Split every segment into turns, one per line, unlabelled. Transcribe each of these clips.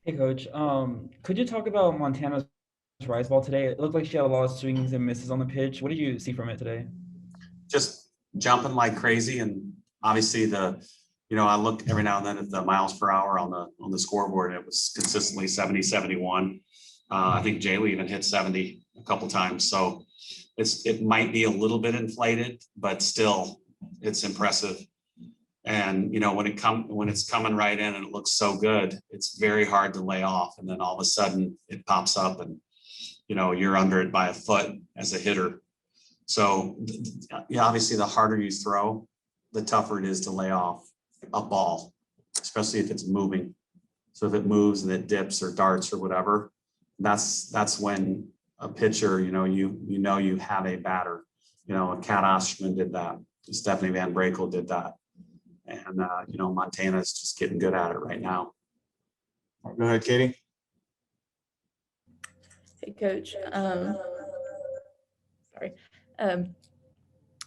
Hey, Coach. Could you talk about Montana's rise ball today? It looked like she had a lot of swings and misses on the pitch. What did you see from it today?
Just jumping like crazy. And obviously I look every now and then at the miles per hour on the scoreboard. And it was consistently 70, 71. I think Jaala even hit 70 a couple times. So it might be a little bit inflated, but still it's impressive. And when it's coming right in and it looks so good, it's very hard to lay off. And then all of a sudden it pops up and you're under it by a foot as a hitter. So yeah, obviously the harder you throw, the tougher it is to lay off a ball, especially if it's moving. So if it moves and it dips or darts or whatever, that's when a pitcher, you have a batter. A Cat Osterman did that. Stephanie Van Brakel did that. And Montana is just getting good at it right now.
Go ahead, Katie.
Hey, Coach. Sorry.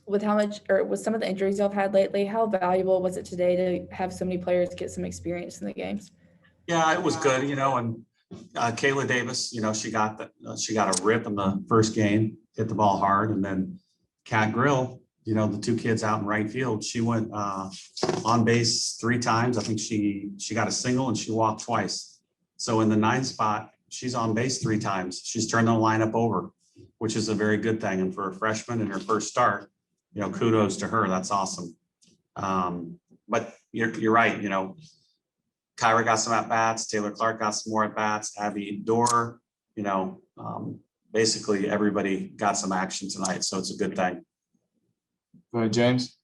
With some of the injuries y'all have had lately, how valuable was it today to have so many players get some experience in the games?
Yeah, it was good, and Kayla Davis, she got a rip in the first game, hit the ball hard, and then Kat Grill, the two kids out in right field, she went on base 3 times. I think she got a single and she walked twice. So in the 9th spot, she's on base 3 times. She's turned the lineup over, which is a very good thing. And for a freshman in her first start, kudos to her. That's awesome. But you're right. Kyra got some at bats. Taylor Clark got some more at bats. Abby Dorr, basically everybody got some action tonight. So it's a good thing.
Go ahead, James.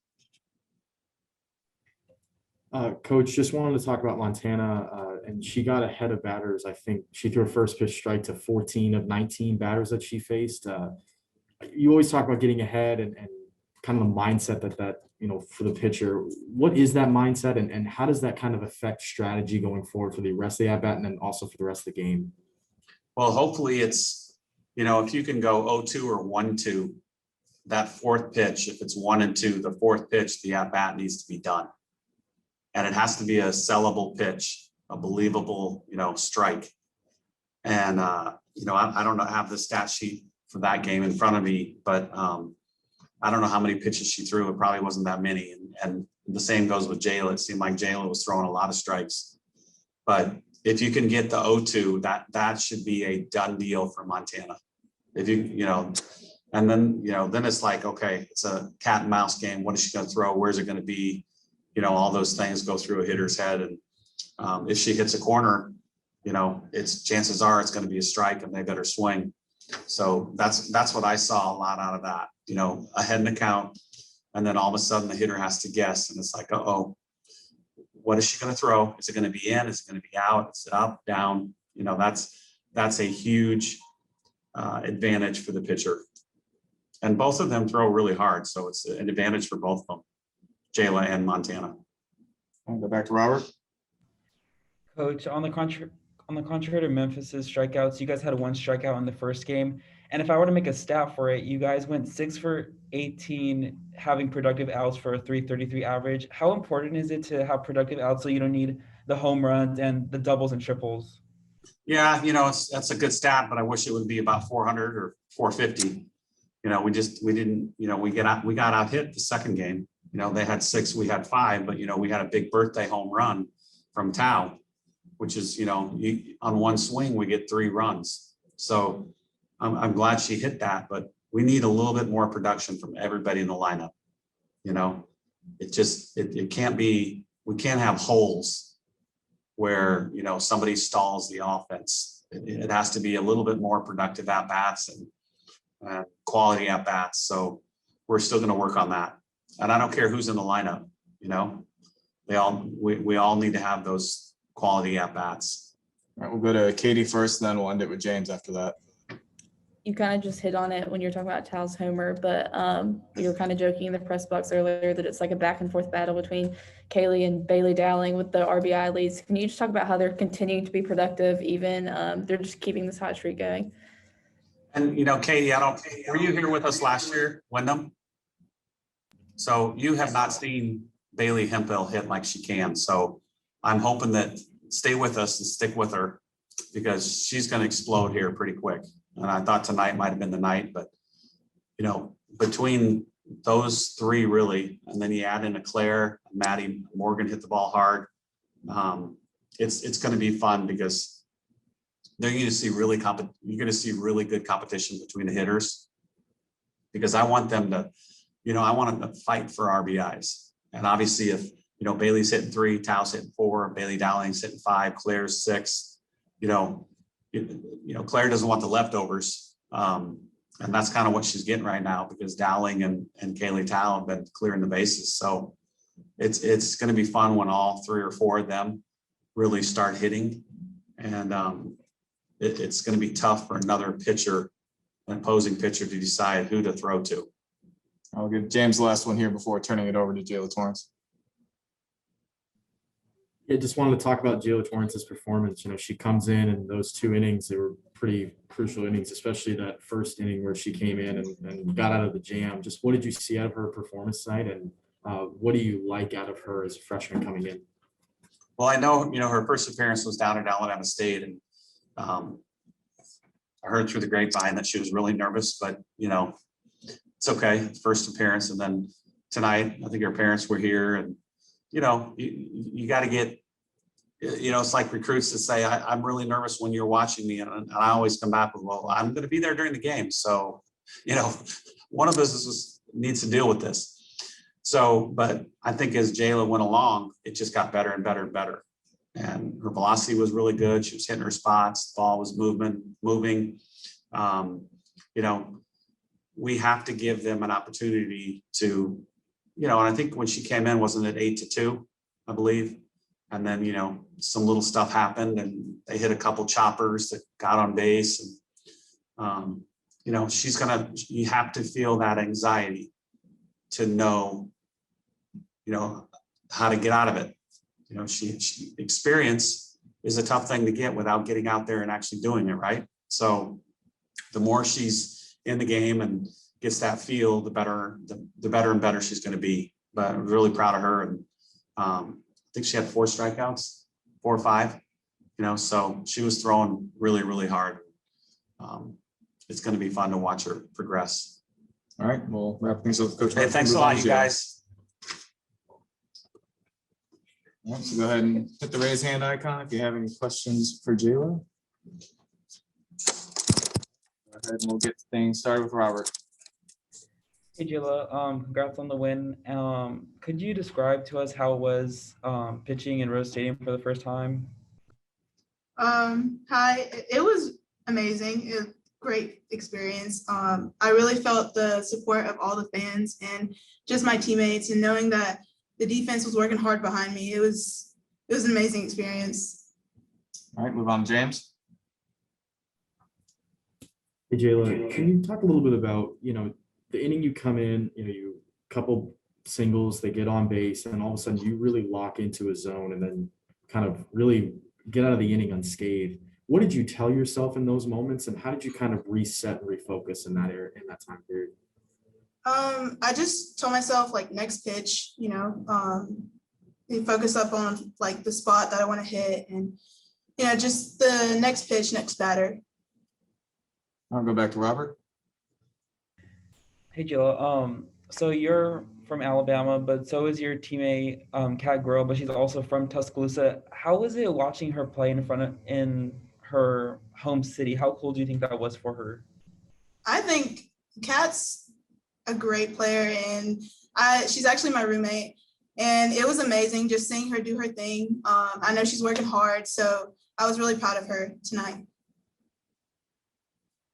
Coach, just wanted to talk about Montana, and she got ahead of batters. I think she threw a first pitch strike to 14 of 19 batters that she faced. You always talk about getting ahead and kind of the mindset that for the pitcher. What is that mindset, and how does that kind of affect strategy going forward for the rest of the at-bat and then also for the rest of the game?
Well, hopefully it's, if you can go 0-2 or 1-2, that 4th pitch, if it's 1 and 2, the 4th pitch, the at-bat needs to be done. And it has to be a sellable pitch, a believable, strike. And, I don't have the stat sheet for that game in front of me, but I don't know how many pitches she threw. It probably wasn't that many. And the same goes with Jaala. It seemed like Jaala was throwing a lot of strikes. But if you can get the 0-2, that should be a done deal for Montana. If and then, then it's like, okay, it's a cat and mouse game. What is she going to throw? Where's it going to be? All those things go through a hitter's head. And if she hits a corner, chances are it's going to be a strike and they better swing. So that's what I saw a lot out of that, ahead in the count. And then all of a sudden the hitter has to guess. And it's like, what is she going to throw? Is it going to be in? Is it going to be out? Is it up, down? That's a huge advantage for the pitcher. And both of them throw really hard. So it's an advantage for both of them, Jaala and Montana.
I'll go back to Robert.
Coach, on the contrary to Memphis's strikeouts, you guys had 1 strikeout in the first game. And if I were to make a stat for it, you guys went 6 for 18, having productive outs for a 333 average. How important is it to have productive outs so you don't need the home runs and the doubles and triples?
Yeah, that's a good stat, but I wish it would be about 400 or 450. We got out hit the second game. They had 6, we had 5, but we had a big birthday home run from Tao, which is, on one swing, we get 3 runs. So I'm glad she hit that, but we need a little bit more production from everybody in the lineup. It can't be, we can't have holes where, somebody stalls the offense. It has to be a little bit more productive at bats and quality at bats. So we're still going to work on that. And I don't care who's in the lineup, we all need to have those quality at bats.
All right, we'll go to Katie first, and then we'll end it with James after that.
You kind of just hit on it when you're talking about Tao's homer, but we were kind of joking in the press box earlier that it's like a back and forth battle between Kaylee and Bailey Dowling with the RBI leads. Can you just talk about how they're continuing to be productive, even they're just keeping this hot streak going?
And, Katie, were you here with us last year, Wyndham? So you have not seen Bailey Hemphill hit like she can. So I'm hoping that stay with us and stick with her because she's going to explode here pretty quick. And I thought tonight might have been the night, but between those three really, and then you add in a Claire, Maddie, Morgan hit the ball hard. It's going to be fun because they're going to see you're going to see really good competition between the hitters, because I want them to, I want them to fight for RBIs. And obviously if, Bailey's hitting 3, Tao's hitting 4, Bailey Dowling's hitting 5, Claire's 6, Claire doesn't want the leftovers. And that's kind of what she's getting right now, because Dowling and Kaylee Tao have been clearing the bases. So it's going to be fun when all 3 or 4 of them really start hitting. And it's going to be tough for another pitcher, an opposing pitcher, to decide who to throw to.
I'll give James the last one here before turning it over to Jaala Torrence.
Yeah, just wanted to talk about Jaala Torrance's performance. She comes in, and those 2 innings, they were pretty crucial innings, especially that first inning where she came in and got out of the jam. Just what did you see out of her performance tonight, and what do you like out of her as a freshman coming in?
Well, I know, her first appearance was down at Alabama State, and I heard through the grapevine that she was really nervous, but, it's okay. First appearance. And then tonight, I think her parents were here, and, you got to get, it's like recruits that say, I'm really nervous when you're watching me. And I always come back with, well, I'm going to be there during the game. So, one of us needs to deal with this. So, but I think as Jaala went along, it just got better and better and better. And her velocity was really good. She was hitting her spots. The ball was moving. We have to give them an opportunity to, and I think when she came in, wasn't it 8-2, I believe? And then, some little stuff happened, and they hit a couple choppers that got on base. And, you have to feel that anxiety to know, how to get out of it. She experience is a tough thing to get without getting out there and actually doing it, right? So the more she's in the game and gets that feel, the better and better she's going to be. But I'm really proud of her. And I think she had 4 strikeouts, 4 or 5, so she was throwing really, really hard. It's going to be fun to watch her progress.
All right, we'll wrap things up with Coach.
Hey, thanks a lot, you guys.
All right, so go ahead and hit the raise hand icon if you have any questions for Jaala. Go ahead and we'll get things started with Robert.
Hey Jaala, congrats on the win. Could you describe to us how it was pitching in Rose Stadium for the first time?
Hi, it was amazing. It was a great experience. I really felt the support of all the fans and just my teammates, and knowing that the defense was working hard behind me. It was an amazing experience.
All right, move on to James.
Hey Jaala, can you talk a little bit about, the inning you come in, you couple singles, they get on base, and all of a sudden you really lock into a zone and then kind of really get out of the inning unscathed. What did you tell yourself in those moments, and how did you kind of reset and refocus in that area, in that time period?
I just told myself, next pitch, focus up on the spot that I want to hit, and just the next pitch, next batter.
I'll go back to Robert.
Hey Jaala, so you're from Alabama, but so is your teammate Kat Grohl, but she's also from Tuscaloosa. How was it watching her play in her home city? How cool do you think that was for her?
I think Kat's a great player, and she's actually my roommate, and it was amazing just seeing her do her thing. I know she's working hard, so I was really proud of her tonight.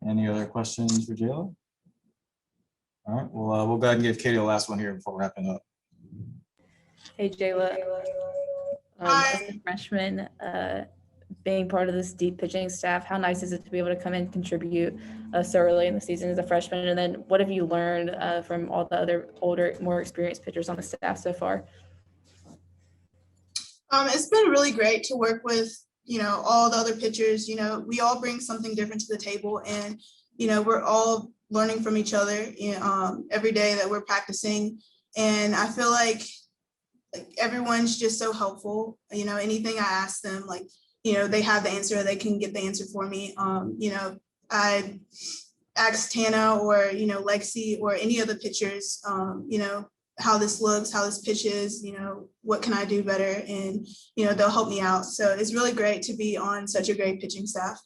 Any other questions for Jaala? All right, well, we'll go ahead and give Katie the last one here before wrapping up.
Hey Jaala, as a freshman, being part of this deep pitching staff, how nice is it to be able to come in and contribute so early in the season as a freshman? And then what have you learned from all the other older, more experienced pitchers on the staff so far?
It's been really great to work with, all the other pitchers. We all bring something different to the table, and, we're all learning from each other every day that we're practicing. And I feel like everyone's just so helpful. Anything I ask them, you know, they have the answer, they can get the answer for me. You know, I asked Tana or, you know, Lexi or any other pitchers, you know, how this looks, how this pitches, you know, what can I do better? And, you know, they'll help me out. So it's really great to be on such a great pitching staff.